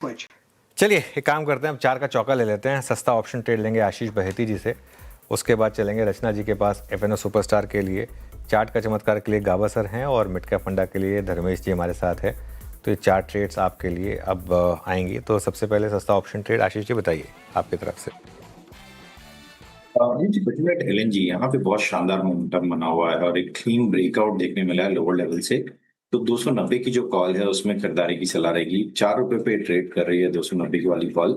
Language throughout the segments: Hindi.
कुछ। चलिए एक काम करते हैं, हम 4 का चौका ले लेते हैं। सस्ता ऑप्शन ट्रेड लेंगे आशीष बहेती जी से, उसके बाद चलेंगे रचना जी के पास एफएनओ सुपरस्टार के लिए, चार्ट का चमत्कार के लिए गाबा सर हैं और मिड कैप फंडा के लिए धर्मेश जी हमारे साथ है। तो ये 4 ट्रेड्स आपके लिए अब आएंगी। तो सबसे पहले सस्ता ऑप्शन ट्रेड आशीष जी बताइए आपकी तरफ से। जी पेट्रोनेट एलएनजी यहाँ पे बहुत शानदार मोमेंटम बना हुआ है और एक क्लीन ब्रेकआउट देखने मिला है लोअर लेवल से। तो 290 की जो कॉल है उसमें खरीदारी की सलाह रहेगी। 4 रुपए पे ट्रेड कर रही है 290 की वाली कॉल।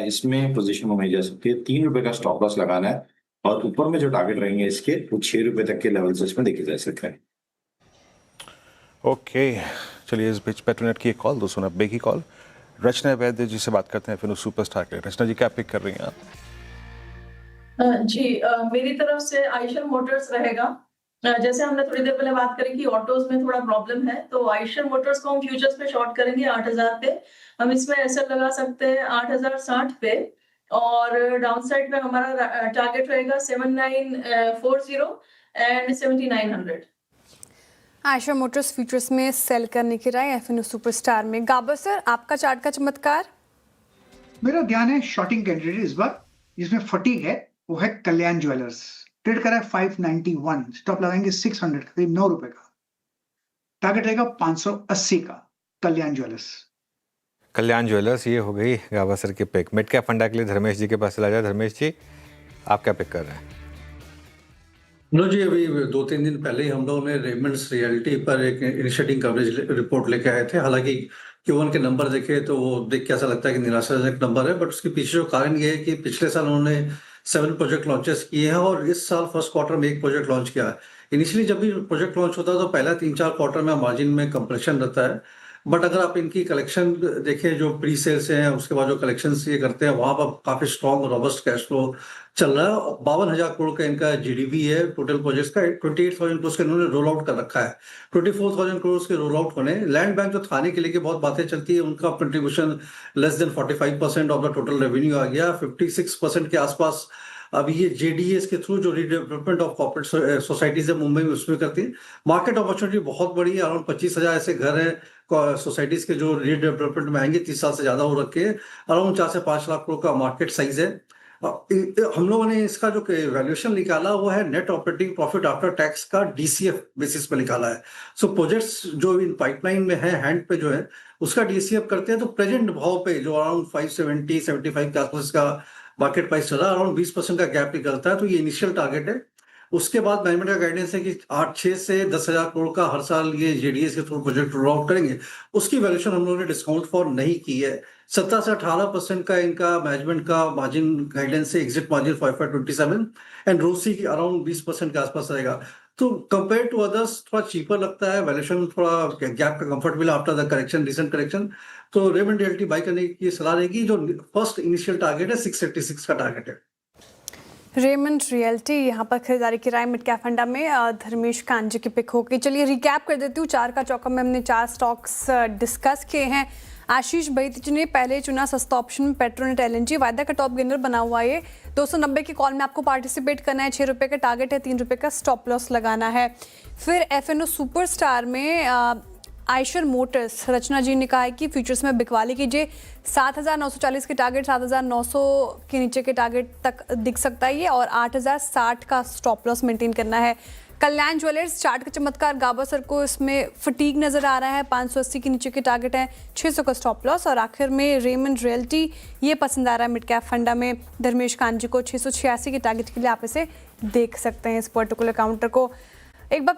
इसमें पोजीशन में जा सकती है। 3 रुपए का स्टॉप लॉस लगाना है और ऊपर में जो टारगेट रहेंगे इसके वो 6 रुपए तक के लेवल से इसमें देखे जा सकते हैं। ओके, चलिए इस बीच पेट्रोनेट की एक कॉल 290 की कॉल रचना वैद्य जी से बात करते हैं फिर सुपरस्टार के। रचना जी क्या पिक कर रही हैं आप? जी मेरी तरफ से आइशर मोटर्स रहेगा। जैसे हमने थोड़ी देर पहले बात करी कि ऑटोज में थोड़ा प्रॉब्लम है, तो आइशर मोटर्स को हम फ्यूचर्स पे शॉर्ट करेंगे 8000 पे। हम इसमें ऐसे लगा सकते हैं 8060 पे और डाउन साइड पे हमारा टारगेट रहेगा 7940 एंड 7900। आयशर मोटर्स फ्यूचर्स में सेल करने की राय एफएनओ सुपरस्टार में। गाबर सर आपका चार्ट का चमत्कार? मेरा ध्यान है शॉर्टिंग कैंडिडेट इस बार जिसमें फटीग है वो है कल्याण ज्वेलर्स। ट्रेड करा है 591, स्टॉप लगाएंगे 600 करीब 9 रुपए का। टारगेट रहेगा 580 का कल्याण ज्वेलर्स। कल्याण ज्वेलर्स ये हो गई गाबा सर की पिक। मिड कैप फंडा के लिए धर्मेश जी के पास चला जाए। धर्मेश जी आप क्या पिक कर रहे हैं? नो जी, अभी 2-3 दिन पहले ही हम लोगों ने रेमंड्स रियल्टी पर एक इनिशिएटिंग कवरेज रिपोर्ट लेके आए थे। हालांकि Q1 के नंबर देखे तो वो देख के ऐसा लगता है कि निराशाजनक नंबर है, बट उसके पीछे जो कारण ये है कि पिछले साल उन्होंने 7 प्रोजेक्ट लॉन्चेस किए हैं और इस साल फर्स्ट क्वार्टर में 1 प्रोजेक्ट लॉन्च किया है। इनिशियली जब भी प्रोजेक्ट लॉन्च होता है तो पहला 3-4 क्वार्टर में मार्जिन में कंप्रेशन रहता है, बट अगर आप इनकी कलेक्शन देखें जो प्री सेल्स हैं उसके बाद जो कलेक्शन ये करते हैं वहां पर काफी स्ट्रॉन्ग रॉबस्ट कैश फ्लो चल रहा है। 52,000 करोड़ का इनका जीडीपी है टोटल प्रोजेक्ट्स का। 28,000 करोड़ के इन्होंने रोल आउट कर रखा है। 24,000 करोड़ के रोल आउट होने। लैंड बैंक जो थाने के लिए बहुत बातें चलती है उनका contribution less than 45% of the total revenue आ गया। 56% के आसपास अभी ये जेडीएस के थ्रू जो रीडेवलपमेंट ऑफ कॉर्पोरेट सोसाइटीज है मुंबई में उसमें करती है। मार्केट अपॉर्चुनिटी बहुत बड़ी है। अराउंड 25,000 ऐसे घर हैं सोसाइटीज के जो रीडेवलपमेंट में आएंगे। 30 साल से ज्यादा हो रखे हैं। अराउंड 4 से 5 लाख करोड़ का मार्केट साइज है। हम लोगों ने इसका जो वैल्यूएशन निकाला वो है net operating profit after tax का डीसीएफ बेसिस पे निकाला है। सो प्रोजेक्ट्स जो इन पाइपलाइन में है हैंड पे जो है उसका डीसीएफ करते हैं तो प्रेजेंट भाव पे जो अराउंड 570-75 के आसपास का मार्केट प्राइस चला, अराउंड 20% का गैप निकलता है। तो ये इनिशियल टारगेट है। उसके बाद मैनेजमेंट का गाइडेंस है कि 6 से 10,000 करोड़ का हर साल ये जेडीएस के थ्रू प्रोजेक्ट रोल आउट करेंगे। उसकी वैल्यूएशन हम लोगों ने डिस्काउंट फॉर नहीं की है। 17 से 18% का इनका मैनेजमेंट का मार्जिन गाइडेंस है। एग्जिट मार्जिन 5.27 एंड रोसी की अराउंड 20% के आसपास रहेगा। तो कंपेयर टू अदर्स थोड़ा चीपर लगता है। वैल्यूएशन थोड़ा गैप का कंफर्ट मिला after the correction, recent correction. तो रेमंड रियल्टी बाई करने की सलाह रहेगी। जो फर्स्ट इनिशियल टारगेट है 686 का टारगेट है। रेमंड रियल्टी यहाँ पर खरीदारी की राय मिड कैप फंडा में धर्मेश कांजी की पिक होगी। चलिए रिकैप कर देती हूँ। 4 का चौका में हमने 4 स्टॉक्स डिस्कस किए हैं। आशीष बहेती जी ने पहले चुना सस्ता ऑप्शन में पेट्रोनेट एलएनजी, वायदा का टॉप गेनर बना हुआ है। 290 की कॉल में आपको पार्टिसिपेट करना है। 6 रुपये का टारगेट है, 3 रुपये का स्टॉप लॉस लगाना है। फिर एफएनओ सुपरस्टार में आयशर मोटर्स, रचना जी ने कहा है कि फ्यूचर्स में बिकवाली कीजिए। 7,940 के टारगेट 7,900 के नीचे के टारगेट तक दिख सकता है ये, और 8,060 का स्टॉप लॉस मेंटेन करना है। कल्याण ज्वेलर्स, चार्ट का चमत्कार गाबा सर को इसमें फटीग नजर आ रहा है। 580 के नीचे के टारगेट है, 600 का स्टॉप लॉस। और आखिर में रेमंड रियल्टी ये पसंद आ रहा है मिड कैप फंडा में धर्मेश कांजी को। 686 के टारगेट के लिए आप इसे देख सकते हैं इस पर्टिकुलर काउंटर को। एक बार